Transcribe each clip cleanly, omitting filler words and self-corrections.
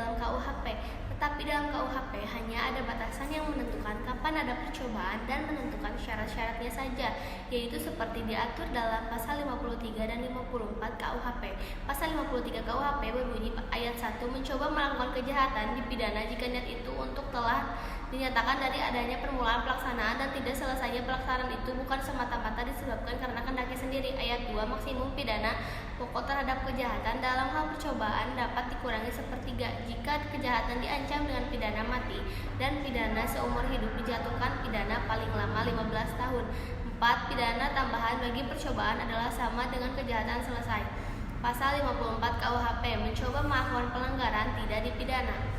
dalam KUHP. Tetapi dalam KUHP hanya ada batasan yang menentukan kapan ada percobaan dan menentukan syarat-syaratnya saja, yaitu seperti diatur dalam pasal 53 dan 54 KUHP. Pasal 53 KUHP berbunyi ayat 1, mencoba melakukan kejahatan dipidana jika niat itu untuk telah dinyatakan dari adanya permulaan pelaksanaan dan tidak selesainya pelaksanaan itu bukan semata-mata disebabkan karena kehendaknya sendiri. Ayat 2, maksimum pidana pokok terhadap kejahatan dalam hal percobaan dapat dikurangi sepertiga jika kejahatan diancam dengan pidana mati dan pidana seumur hidup dijatuhkan pidana paling lama 15 tahun. 4. Pidana tambahan bagi percobaan adalah sama dengan kejahatan selesai. Pasal 54 KUHP, mencoba melakukan pelanggaran tidak dipidana.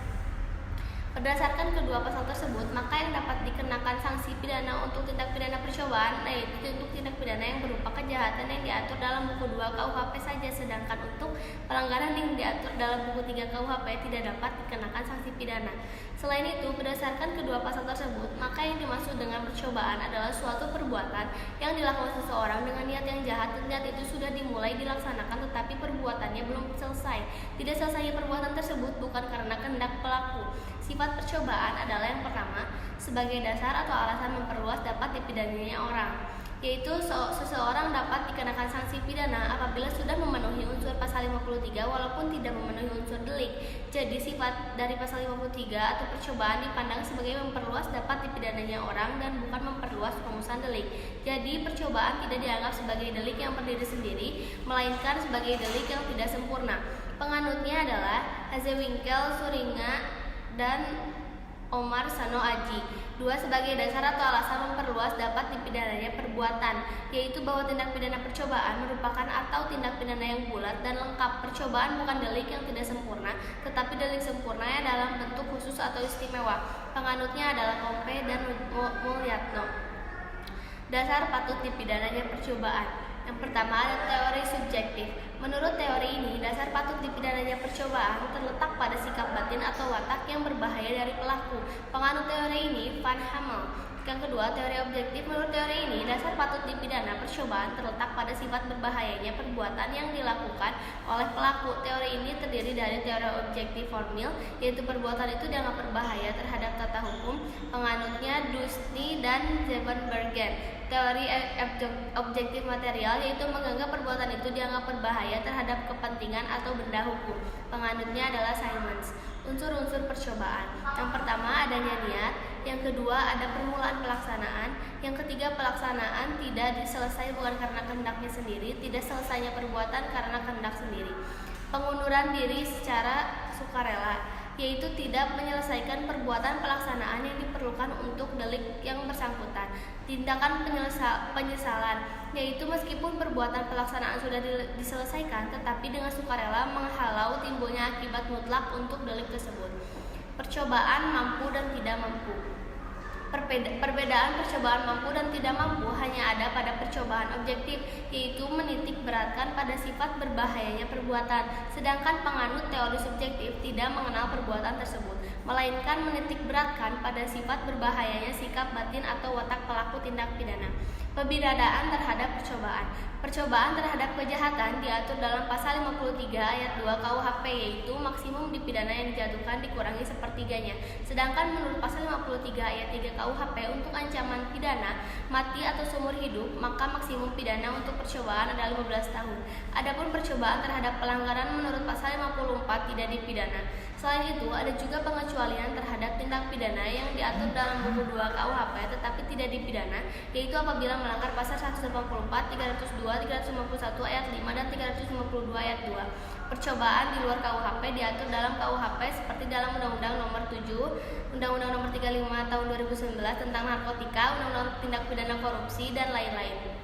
Berdasarkan kedua pasal tersebut, maka yang dapat dikenakan sanksi pidana untuk tindak pidana percobaan yaitu untuk tindak pidana yang berupa kejahatan yang diatur dalam buku 2 KUHP saja, sedangkan untuk pelanggaran yang diatur dalam buku 3 KUHP tidak dapat dikenakan sanksi pidana. Selain itu, berdasarkan kedua pasal tersebut, maka yang dimaksud dengan percobaan adalah suatu perbuatan yang dilakukan seseorang dengan niat yang jahat dan niat itu sudah dimulai dilaksanakan tetapi perbuatannya belum selesai. Tidak selesainya perbuatan tersebut bukan karena kehendak pelaku. Sifat percobaan adalah yang pertama, sebagai dasar atau alasan memperluas dapat dipidananya orang, yaitu seseorang dapat dikenakan sanksi pidana apabila sudah memenuhi unsur pasal 53 walaupun tidak memenuhi unsur delik. Jadi sifat dari pasal 53 atau percobaan dipandang sebagai memperluas dapat dipidananya orang dan bukan memperluas rumusan delik. Jadi percobaan tidak dianggap sebagai delik yang berdiri sendiri, melainkan sebagai delik yang tidak sempurna. Penganutnya adalah Hazewinkel, Suringa, dan Omar Sano Aji. 2. Sebagai dasar atau alasan memperluas dapat dipidananya perbuatan, yaitu bahwa tindak pidana percobaan merupakan atau tindak pidana yang bulat dan lengkap. Percobaan bukan delik yang tidak sempurna, tetapi delik sempurnanya dalam bentuk khusus atau istimewa. Penganutnya adalah Kompe dan Mulyatno. Dasar patut dipidananya percobaan. Yang pertama ada teori subjektif. Menurut teori ini, dasar patut dipidananya percobaan terletak pada sikap batin atau watak yang berbahaya dari pelaku. Penganut teori ini Van Hammel. Yang kedua, teori objektif. Menurut teori ini, dasar patut dipidana percobaan terletak pada sifat berbahayanya perbuatan yang dilakukan oleh pelaku. Teori ini terdiri dari teori objektif formil, yaitu perbuatan itu dianggap berbahaya terhadap tata hukum. Penganutnya Dusty dan Zevenbergen. Teori objektif material, yaitu menganggap perbuatan itu dianggap berbahaya terhadap kepentingan atau benda hukum. Penganutnya adalah Simons. Unsur-unsur percobaan. Yang pertama adanya niat, yang kedua ada permulaan pelaksanaan, yang ketiga pelaksanaan tidak diselesai bukan karena kehendaknya sendiri, tidak selesainya perbuatan karena kehendak sendiri. Pengunduran diri secara sukarela, yaitu tidak menyelesaikan perbuatan pelaksanaan yang diperlukan untuk delik yang bersangkutan. Tindakan penyesalan, yaitu meskipun perbuatan pelaksanaan sudah diselesaikan tetapi dengan sukarela menghalau timbulnya akibat mutlak untuk delik tersebut. Percobaan mampu dan tidak mampu. Perbedaan percobaan mampu dan tidak mampu hanya ada pada percobaan objektif, yaitu menitik beratkan pada sifat berbahayanya perbuatan, sedangkan penganut teori subjektif tidak mengenal perbuatan tersebut, melainkan menitik beratkan pada sifat berbahayanya sikap batin atau watak pelaku tindak pidana. Pembinaan terhadap percobaan. Percobaan terhadap kejahatan diatur dalam pasal 53 ayat 2 KUHP, yaitu maksimum dipidana yang dijatuhkan dikurangi sepertiganya. Sedangkan menurut pasal 53 ayat 3 KUHP untuk ancaman pidana mati atau seumur hidup, maka maksimum pidana untuk percobaan adalah 15 tahun. Adapun percobaan terhadap pelanggaran menurut pasal 54 tidak dipidana. Selain itu, ada juga pengecualian terhadap tindak pidana yang diatur dalam buku 2 KUHP tetapi tidak dipidana, yaitu apabila melanggar pasal 184, 302, 351 ayat 5 dan 352 ayat 2. Percobaan di luar KUHP diatur dalam KUHP seperti dalam Undang-Undang Nomor 7, Undang-Undang Nomor 35 Tahun 2019 tentang narkotika, Undang-Undang Tindak Pidana Korupsi dan lain-lain.